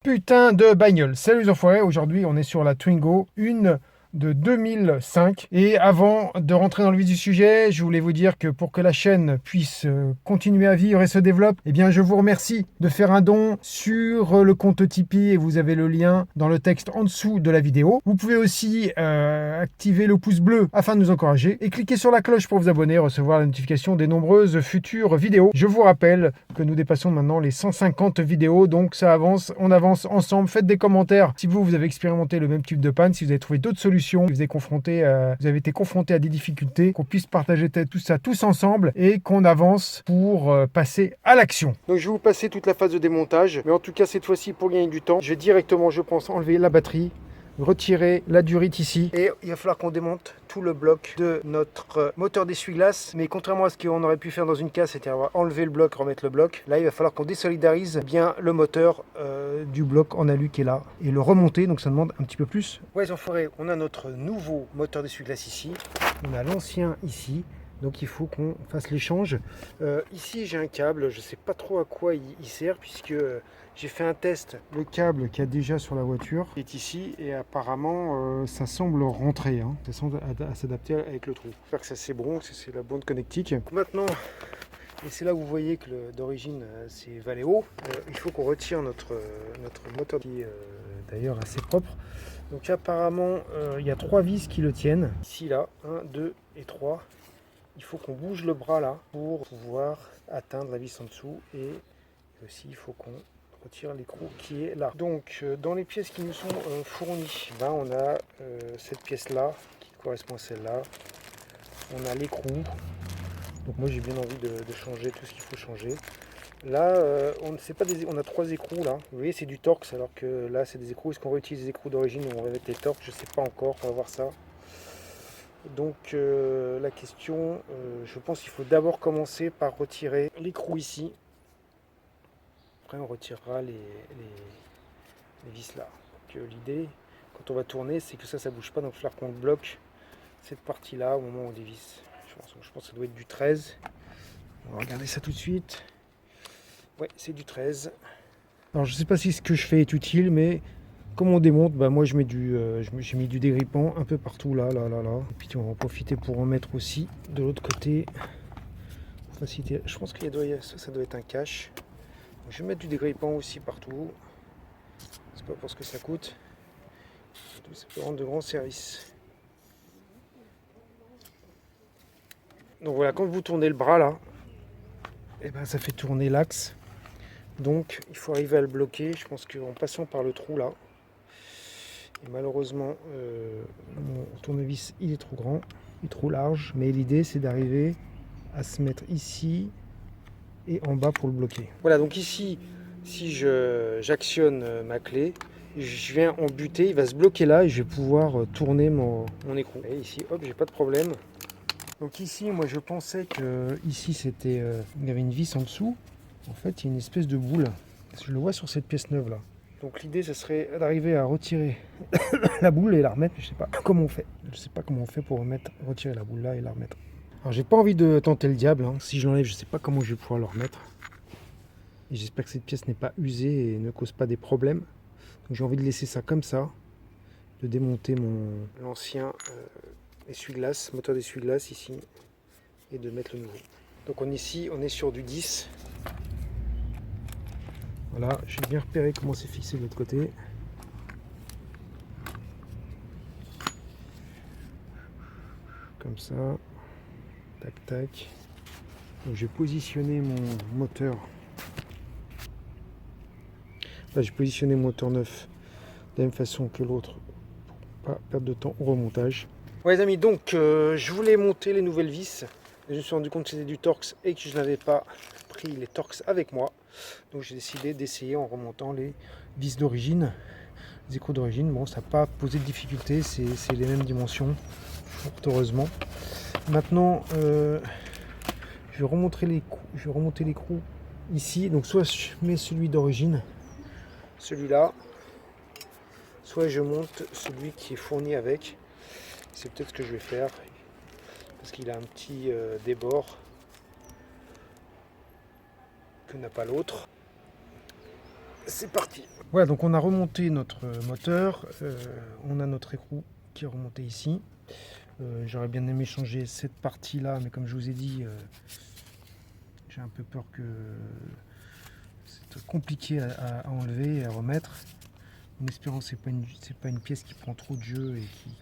Putain de bagnole. Salut les enfoirés, aujourd'hui on est sur la Twingo, une de 2005. Et avant de rentrer dans le vif du sujet, je voulais vous dire que pour que la chaîne puisse continuer à vivre et se développe, eh bien je vous remercie de faire un don sur le compte Tipeee et vous avez le lien dans le texte en dessous de la vidéo. Vous pouvez aussi activer le pouce bleu afin de nous encourager et cliquer sur la cloche pour vous abonner et recevoir la notification des nombreuses futures vidéos. Je vous rappelle que nous dépassons maintenant les 150 vidéos, donc ça avance, on avance ensemble. Faites des commentaires si vous avez expérimenté le même type de panne, si vous avez trouvé d'autres solutions, si vous avez été confronté à des difficultés, qu'on puisse partager tout ça tous ensemble et qu'on avance pour passer à l'action. Donc je vais vous passer toute la phase de démontage, mais en tout cas cette fois-ci pour gagner du temps, je vais directement, je pense, enlever la batterie, retirer la durite ici, et il va falloir qu'on démonte tout le bloc de notre moteur d'essuie-glace. Mais contrairement à ce qu'on aurait pu faire dans une case, c'est-à-dire enlever le bloc, remettre le bloc, là il va falloir qu'on désolidarise bien le moteur du bloc en alu qui est là et le remonter, donc ça demande un petit peu plus. Ouais les enfoirés, on a notre nouveau moteur d'essuie-glace ici, on a l'ancien ici. Donc il faut qu'on fasse l'échange. Ici j'ai un câble, je ne sais pas trop à quoi il sert puisque j'ai fait un test. Le câble qu'il y a déjà sur la voiture est ici et apparemment ça semble rentrer. Hein. Ça semble s'adapter avec le trou. J'espère que ça c'est bon, que c'est la bonne connectique. Maintenant, et c'est là où vous voyez que d'origine c'est Valeo, il faut qu'on retire notre moteur qui est d'ailleurs assez propre. Donc apparemment il y a 3 vis qui le tiennent. Ici là, 1, 2 et 3. Il faut qu'on bouge le bras là pour pouvoir atteindre la vis en dessous et aussi il faut qu'on retire l'écrou qui est là. Donc dans les pièces qui nous sont fournies, ben, on a cette pièce là qui correspond à celle-là. On a l'écrou. Donc moi j'ai bien envie de changer tout ce qu'il faut changer. Là on ne sait pas on a 3 écrous là. Vous voyez c'est du Torx alors que là c'est des écrous. Est-ce qu'on réutilise les écrous d'origine ou on va mettre les Torx? Je sais pas encore, on va voir ça. Donc la question, je pense qu'il faut d'abord commencer par retirer l'écrou ici. Après on retirera les vis là. L'idée, quand on va tourner, c'est que ça bouge pas. Donc il va falloir qu'on bloque cette partie là au moment où on dévisse. Je pense que ça doit être du 13. On va regarder ça tout de suite. Ouais, c'est du 13. Alors je sais pas si ce que je fais est utile, mais comme on démonte, bah moi j'ai mis du dégrippant un peu partout là. Et puis on va en profiter pour en mettre aussi de l'autre côté. Faciliter. Je pense qu'il doit ça doit être un cache. Donc, je vais mettre du dégrippant aussi partout. C'est pas pour ce que ça coûte. Ça peut rendre de grands services. Donc voilà, quand vous tournez le bras là, et ben ça fait tourner l'axe. Donc il faut arriver à le bloquer. Je pense qu'en passant par le trou là. Et malheureusement, mon tournevis il est trop grand, il est trop large, mais l'idée c'est d'arriver à se mettre ici et en bas pour le bloquer. Voilà, donc ici, si j'actionne ma clé, je viens en buter, il va se bloquer là et je vais pouvoir tourner mon écrou. Et ici, hop, j'ai pas de problème. Donc ici, moi je pensais que ici c'était, il y avait une vis en dessous. En fait, il y a une espèce de boule. Je le vois sur cette pièce neuve là. Donc l'idée, ce serait d'arriver à retirer la boule et la remettre. Je sais pas comment on fait. Je sais pas comment on fait pour retirer la boule là et la remettre. Alors j'ai pas envie de tenter le diable. Hein. Si je l'enlève, je sais pas comment je vais pouvoir le remettre. Et j'espère que cette pièce n'est pas usée et ne cause pas des problèmes. Donc j'ai envie de laisser ça comme ça, de démonter l'ancien essuie-glace, moteur d'essuie-glace ici, et de mettre le nouveau. Donc ici, on est sur du 10. Voilà, j'ai bien repéré comment c'est fixé de l'autre côté. Comme ça. Tac, tac. Donc, je vais positionner mon moteur. Là, j'ai positionné mon moteur neuf de la même façon que l'autre. Pour pas perdre de temps au remontage. Ouais les amis, donc je voulais monter les nouvelles vis. Je me suis rendu compte que c'était du Torx et que je n'avais pas pris les Torx avec moi. Donc j'ai décidé d'essayer en remontant les vis d'origine, les écrous d'origine. Bon, ça n'a pas posé de difficulté, c'est les mêmes dimensions, fort heureusement. Maintenant, je vais remonter l'écrou ici. Donc soit je mets celui d'origine, celui-là, soit je monte celui qui est fourni avec. C'est peut-être ce que je vais faire, parce qu'il a un petit débord que n'a pas l'autre. c'est parti. Voilà, donc on a remonté notre moteur, on a notre écrou qui est remonté ici. J'aurais bien aimé changer cette partie là, mais comme je vous ai dit, j'ai un peu peur que c'est compliqué à enlever et à remettre. En espérant que c'est pas une pièce qui prend trop de jeu et qui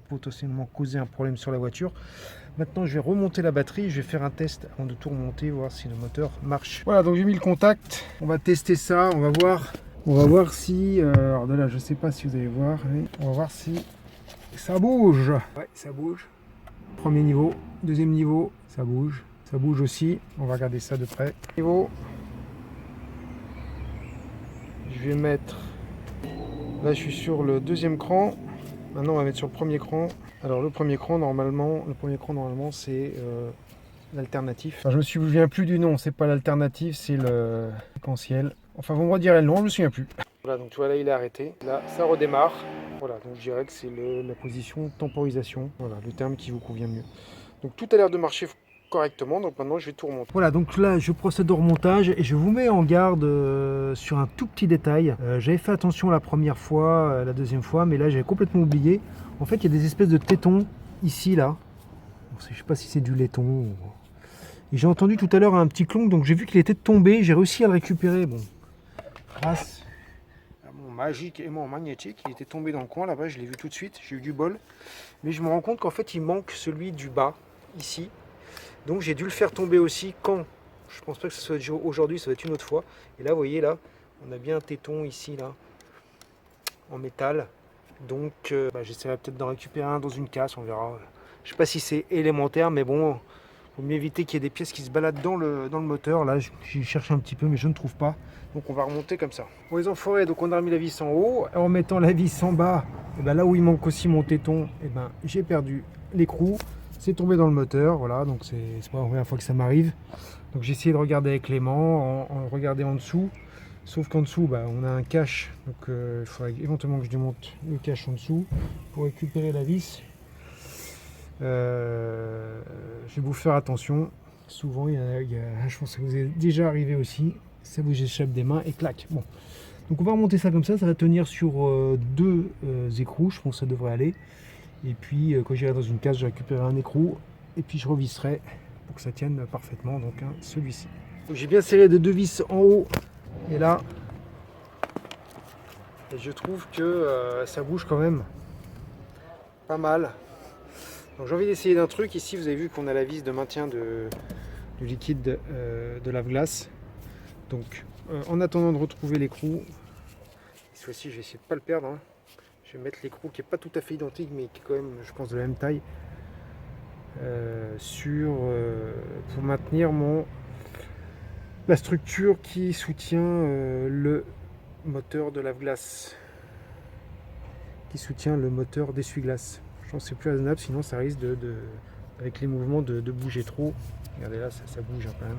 potentiellement causer un problème sur la voiture. Maintenant je vais remonter la batterie, je vais faire un test avant de tout remonter, voir si le moteur marche. Voilà, donc j'ai mis le contact, on va tester ça, on va voir si, alors de là je sais pas si vous allez voir, mais on va voir si ça bouge. Ouais, ça bouge. Premier niveau, deuxième niveau, ça bouge aussi, on va regarder ça de près. Niveau, je vais mettre, là je suis sur le deuxième cran. Maintenant on va mettre sur le premier cran. Alors le premier cran normalement c'est l'alternatif. Enfin, je me souviens plus du nom, c'est pas l'alternatif, c'est le séquentiel. Enfin vous me redirez le nom, je me souviens plus. Voilà, donc tu vois là il est arrêté. Là ça redémarre. Voilà, donc je dirais que c'est la position temporisation. Voilà, le terme qui vous convient mieux. Donc tout a l'air de marcher correctement, donc maintenant je vais tout remonter. Voilà, donc là je procède au remontage et je vous mets en garde sur un tout petit détail. J'avais fait attention la première fois, la deuxième fois, mais là j'avais complètement oublié. En fait il y a des espèces de tétons ici là. Bon, je sais pas si c'est du laiton ou... Et j'ai entendu tout à l'heure un petit clonk, donc j'ai vu qu'il était tombé, j'ai réussi à le récupérer. Bon, grâce à mon magique aimant magnétique, il était tombé dans le coin là-bas, je l'ai vu tout de suite, j'ai eu du bol. Mais je me rends compte qu'en fait il manque celui du bas, ici. Donc j'ai dû le faire tomber aussi quand, je pense pas que ce soit aujourd'hui, ça va être une autre fois. Et là vous voyez là, on a bien un téton ici là, en métal. Donc j'essaierai peut-être d'en récupérer un dans une casse, on verra. Je sais pas si c'est élémentaire, mais bon, faut mieux éviter qu'il y ait des pièces qui se baladent dans le moteur. Là j'ai cherché un petit peu mais je ne trouve pas. Donc on va remonter comme ça. Pour les enfoirés, donc on a remis la vis en haut. En mettant la vis en bas, et là où il manque aussi mon téton, j'ai perdu l'écrou. C'est tombé dans le moteur, voilà, donc c'est pas la première fois que ça m'arrive. Donc j'ai essayé de regarder avec Clément, regarder en dessous. Sauf qu'en dessous, on a un cache, donc il faudrait éventuellement que je démonte le cache en dessous pour récupérer la vis. Je vais vous faire attention. Souvent, je pense que vous est déjà arrivé aussi, ça vous échappe des mains et clac. Bon, donc on va remonter ça comme ça va tenir sur deux écrous, je pense que ça devrait aller. Et puis quand j'irai dans une case, je récupérerai un écrou et puis je revisserai pour que ça tienne parfaitement, donc celui-ci. J'ai bien serré de deux vis en haut et là, et je trouve que ça bouge quand même pas mal. Donc j'ai envie d'essayer d'un truc. Ici vous avez vu qu'on a la vis de maintien du liquide de lave-glace. Donc en attendant de retrouver l'écrou, cette fois-ci je vais essayer de ne pas le perdre, hein. Je vais mettre l'écrou qui n'est pas tout à fait identique mais qui est quand même, je pense, de la même taille pour maintenir la structure qui soutient le moteur de lave-glace, qui soutient le moteur d'essuie-glace. Je pense que c'est plus raisonnable, sinon ça risque avec les mouvements de bouger trop. Regardez là, ça bouge quand même.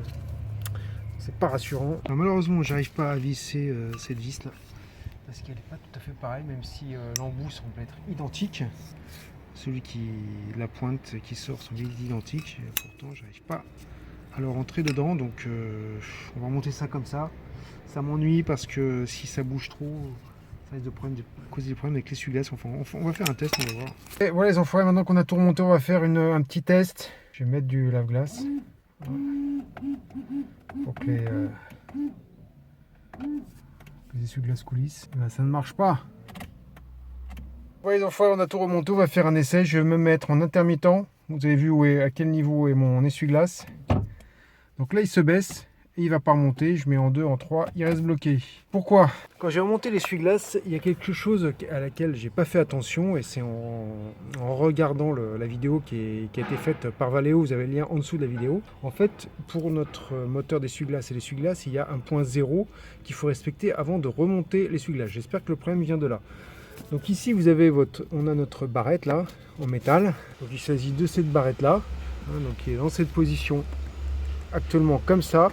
C'est pas rassurant. Alors, malheureusement, j'arrive pas à visser cette vis là, parce qu'elle n'est pas tout à fait pareille, même si l'embout semble être identique. Celui la pointe qui sort semble identique, et pourtant j'arrive pas à le rentrer dedans. Donc on va remonter ça comme ça. Ça m'ennuie parce que si ça bouge trop, ça risque de causer des problèmes avec l'essuie-glace. Enfin, on va faire un test, on va voir. Et voilà les enfoirés, maintenant qu'on a tout remonté, on va faire un petit test. Je vais mettre du lave-glace pour que les essuie-glaces coulissent. Ça ne marche pas. Voilà les enfoirés, on a tout remonté, on va faire un essai. Je vais me mettre en intermittent. Vous avez vu à quel niveau est mon essuie-glace. Donc là il se baisse. Et il va pas remonter, je mets en 2, en 3, il reste bloqué. Pourquoi? Quand j'ai remonté l'essuie-glace, il y a quelque chose à laquelle j'ai pas fait attention, et c'est en regardant la vidéo qui a été faite par Valeo, vous avez le lien en dessous de la vidéo. En fait, pour notre moteur d'essuie-glace et l'essuie-glace, il y a un point 0 qu'il faut respecter avant de remonter l'essuie-glace. J'espère que le problème vient de là. Donc ici, on a notre barrette là, en métal. Donc il s'agit de cette barrette là, donc qui est dans cette position actuellement comme ça.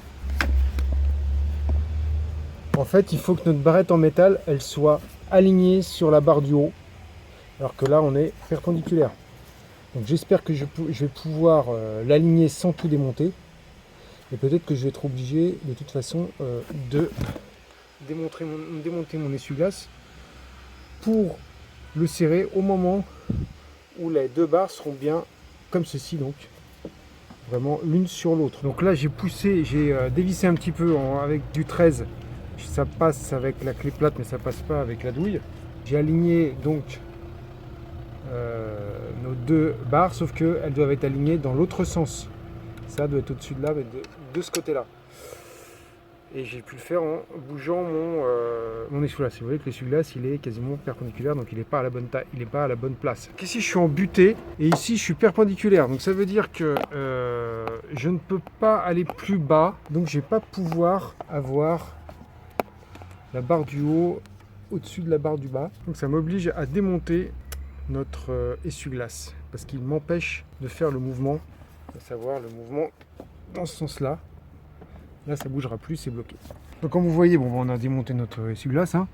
En fait, il faut que notre barrette en métal, elle soit alignée sur la barre du haut, alors que là, on est perpendiculaire. Donc j'espère que je vais pouvoir l'aligner sans tout démonter. Et peut-être que je vais être obligé, de toute façon, de démonter mon essuie-glace pour le serrer au moment où les deux barres seront bien comme ceci, donc vraiment l'une sur l'autre. Donc là j'ai dévissé un petit peu avec du 13, ça passe avec la clé plate mais ça passe pas avec la douille. J'ai aligné donc nos deux barres, sauf qu'elles doivent être alignées dans l'autre sens. Ça doit être au-dessus de là, mais de ce côté-là. Et j'ai pu le faire en bougeant mon essuie-glace. Vous voyez que l'essuie-glace il est quasiment perpendiculaire, donc il n'est pas à la bonne taille, il n'est pas à la bonne place. Donc ici je suis en butée et ici je suis perpendiculaire, donc ça veut dire que je ne peux pas aller plus bas, donc je ne vais pas pouvoir avoir la barre du haut au-dessus de la barre du bas. Donc ça m'oblige à démonter notre essuie-glace parce qu'il m'empêche de faire le mouvement, à savoir le mouvement dans ce sens-là. Là, ça bougera plus, c'est bloqué. Donc, comme vous voyez, bon, on a démonté notre essuie-glace. Hein.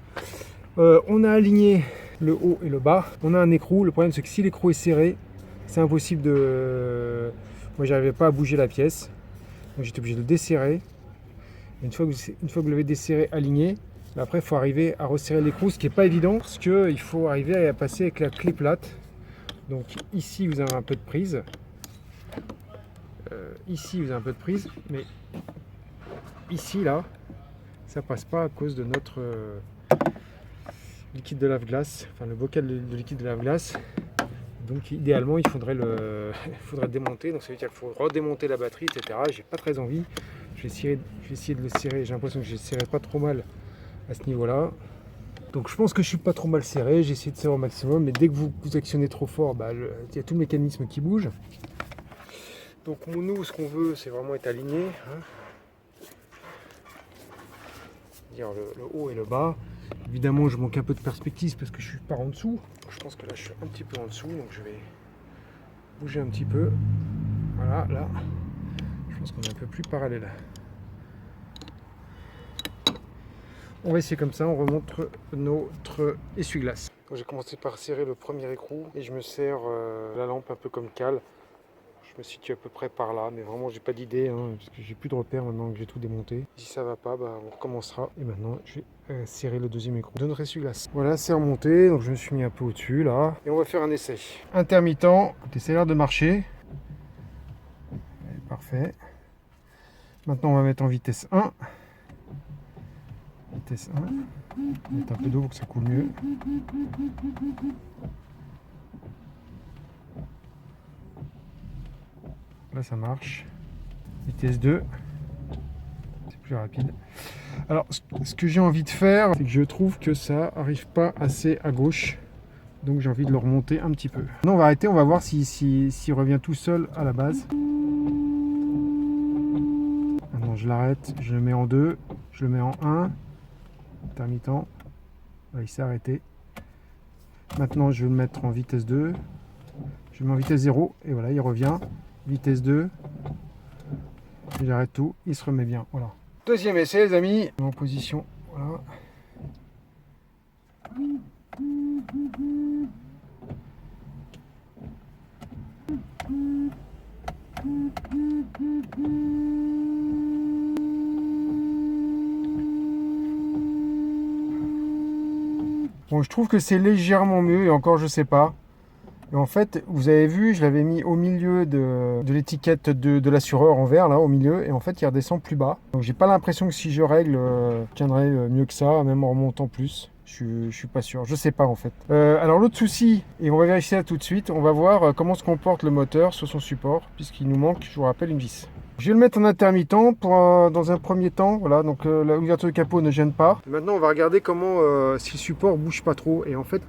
On a aligné le haut et le bas. On a un écrou. Le problème, c'est que si l'écrou est serré, c'est impossible de... Moi, j'arrivais pas à bouger la pièce. Donc, j'étais obligé de le desserrer. Et une fois que vous l'avez desserré, aligné, après, il faut arriver à resserrer l'écrou, ce qui n'est pas évident, parce qu'il faut arriver à passer avec la clé plate. Donc, ici, vous avez un peu de prise. Ici, vous avez un peu de prise, mais... Ici, là, ça passe pas à cause de notre liquide de lave-glace, enfin le bocal de liquide de lave-glace. Donc idéalement, il faudrait le démonter. Donc ça veut dire qu'il faut redémonter la batterie, etc. J'ai pas très envie. Je vais essayer de le serrer. J'ai l'impression que je ne serrai pas trop mal à ce niveau-là. Donc je pense que je suis pas trop mal serré. J'ai essayé de serrer au maximum, mais dès que vous actionnez trop fort, il y a tout le mécanisme qui bouge. Donc nous, ce qu'on veut, c'est vraiment être aligné. Hein. Dire le haut et le bas. Évidemment, je manque un peu de perspective parce que je suis pas en dessous. Je pense que là, je suis un petit peu en dessous, donc je vais bouger un petit peu. Voilà, là, je pense qu'on est un peu plus parallèle. On va essayer comme ça, on remonte notre essuie-glace. J'ai commencé par serrer le premier écrou et je me sers la lampe un peu comme cale. Je me situe à peu près par là, mais vraiment j'ai pas d'idée, hein, parce que j'ai plus de repères maintenant que j'ai tout démonté. Si ça va pas, on recommencera. Et maintenant je vais serrer le deuxième écrou de notre essuie-glace. Voilà, c'est remonté, donc je me suis mis un peu au-dessus là. Et on va faire un essai. Intermittent, ça a l'air de marcher. Parfait. Maintenant on va mettre en vitesse 1. Vitesse 1. Mettre un peu d'eau pour que ça coule mieux. Là ça marche. Vitesse 2. C'est plus rapide. Alors ce que j'ai envie de faire, c'est que je trouve que ça arrive pas assez à gauche. Donc j'ai envie de le remonter un petit peu. Maintenant on va arrêter, on va voir s'il revient tout seul à la base. Maintenant je l'arrête, je le mets en 2, je le mets en 1. Intermittent. Là, il s'est arrêté. Maintenant je vais le mettre en vitesse 2. Je le mets en vitesse 0 et voilà, il revient. Vitesse 2, j'arrête tout, il se remet bien, voilà. Deuxième essai les amis, en position, voilà. Bon, je trouve que c'est légèrement mieux et encore je sais pas. Et en fait, vous avez vu, je l'avais mis au milieu de l'étiquette de l'assureur en vert, là, au milieu, et en fait, il redescend plus bas. Donc, j'ai pas l'impression que si je règle, je tiendrai mieux que ça, même en remontant plus. Je suis pas sûr, je sais pas en fait. Alors, l'autre souci, et on va vérifier ça tout de suite, on va voir comment se comporte le moteur sur son support, puisqu'il nous manque, je vous rappelle, une vis. Je vais le mettre en intermittent dans un premier temps, voilà, donc l'ouverture de capot ne gêne pas. Maintenant, on va regarder comment, si le support bouge pas trop, et en fait,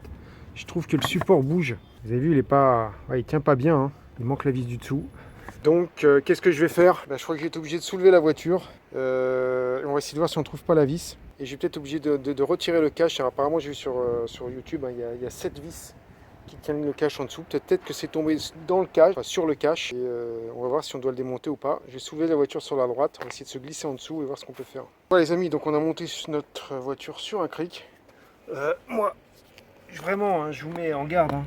je trouve que le support bouge. Vous avez vu, il tient pas bien, hein. Il manque la vis du dessous. Donc, qu'est-ce que je vais faire? Je crois que j'ai été obligé de soulever la voiture. On va essayer de voir si on trouve pas la vis. Et je vais peut-être obligé de retirer le cache. Alors, apparemment, j'ai vu sur YouTube, hein, il y a 7 vis qui tiennent le cache en dessous. Peut-être que c'est tombé dans le cache, enfin, sur le cache. Et on va voir si on doit le démonter ou pas. Je vais soulever la voiture sur la droite. On va essayer de se glisser en dessous et voir ce qu'on peut faire. Voilà les amis, donc on a monté notre voiture sur un cric. Moi, vraiment, hein, je vous mets en garde. Hein.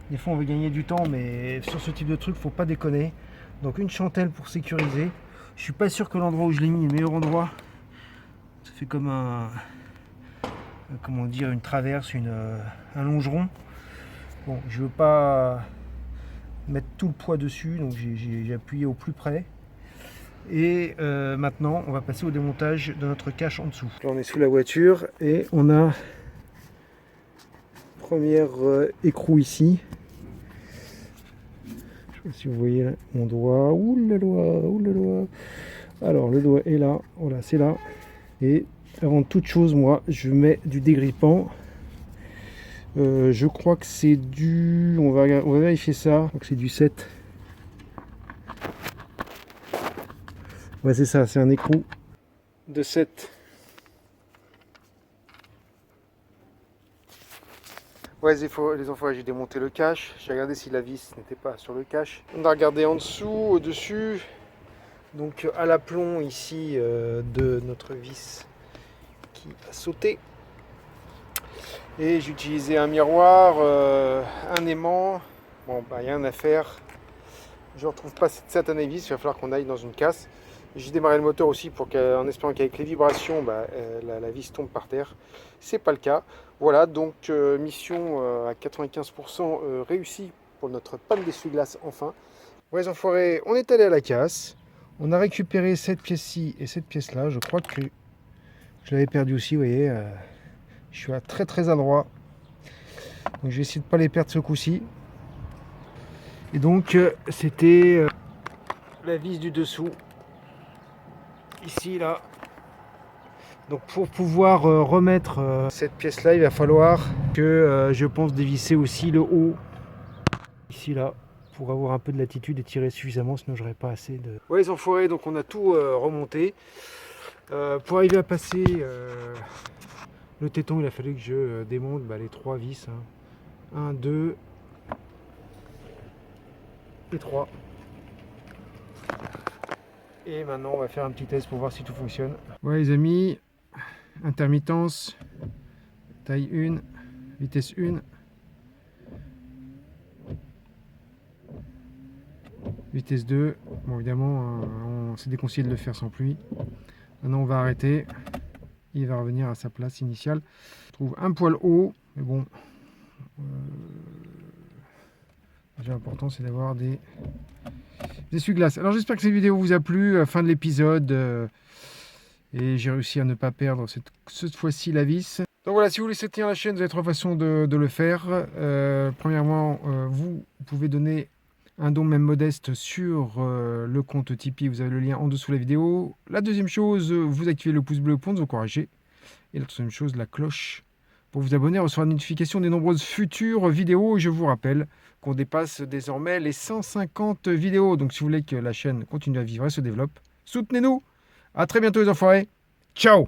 Des fois on veut gagner du temps, mais sur ce type de truc faut pas déconner. Donc une chantelle pour sécuriser. Je suis pas sûr que l'endroit où je l'ai mis est le meilleur endroit. Ça fait comme un comment dire, une traverse, un longeron. Bon, je veux pas mettre tout le poids dessus, donc j'ai appuyé au plus près. Et maintenant, on va passer au démontage de notre cache en dessous. Là, on est sous la voiture et on a première écrou ici. Je sais pas si vous voyez là, mon doigt. Ouh le doigt. Alors, le doigt est là. Voilà, c'est là. Et avant toute chose, moi, je mets du dégrippant. Je crois que c'est du... On va vérifier ça. Donc, c'est du 7. Ouais, c'est ça, c'est un écrou de 7. Ouais, les enfants, j'ai démonté le cache. J'ai regardé si la vis n'était pas sur le cache. On a regardé en dessous, au-dessus. Donc, à l'aplomb ici de notre vis qui a sauté. Et j'ai utilisé un miroir, un aimant. Bon, bah, rien à faire. Je ne retrouve pas cette satanée vis, il va falloir qu'on aille dans une casse. J'ai démarré le moteur aussi en espérant qu'avec les vibrations, la vis tombe par terre. C'est pas le cas. Voilà, donc mission à 95% réussie pour notre panne d'essuie-glace enfin. Ouais, les enfoirés, on est allé à la casse. On a récupéré cette pièce-ci et cette pièce-là. Je crois que je l'avais perdu aussi, vous voyez. Je suis très adroit. Donc je vais essayer de ne pas les perdre ce coup-ci. Et donc c'était la vis du dessous. Ici, là. Donc pour pouvoir remettre cette pièce-là, il va falloir que je pense dévisser aussi le haut. Ici, là. Pour avoir un peu de latitude et tirer suffisamment, sinon j'aurais pas assez de... Ouais, les enfoirés, donc on a tout remonté. Pour arriver à passer le téton, il a fallu que je démonte les 3 vis. 1, 2 et 3. Et maintenant, on va faire un petit test pour voir si tout fonctionne. Ouais, les amis, intermittence, taille 1, vitesse 1. Vitesse 2, bon évidemment c'est déconseillé de le faire sans pluie. Maintenant on va arrêter, il va revenir à sa place initiale. Je trouve un poil haut, mais bon, déjà important c'est d'avoir des essuie-glaces. Alors j'espère que cette vidéo vous a plu, fin de l'épisode, et j'ai réussi à ne pas perdre cette fois-ci la vis. Donc voilà, si vous voulez soutenir la chaîne, vous avez 3 façons de le faire. Premièrement, vous pouvez donner un don même modeste sur le compte Tipeee, vous avez le lien en dessous de la vidéo. La deuxième chose, vous activez le pouce bleu pour nous encourager. Et la troisième chose, la cloche pour vous abonner, recevoir la notification des nombreuses futures vidéos. Et je vous rappelle qu'on dépasse désormais les 150 vidéos. Donc si vous voulez que la chaîne continue à vivre et se développe, soutenez-nous. À très bientôt les enfoirés. Ciao!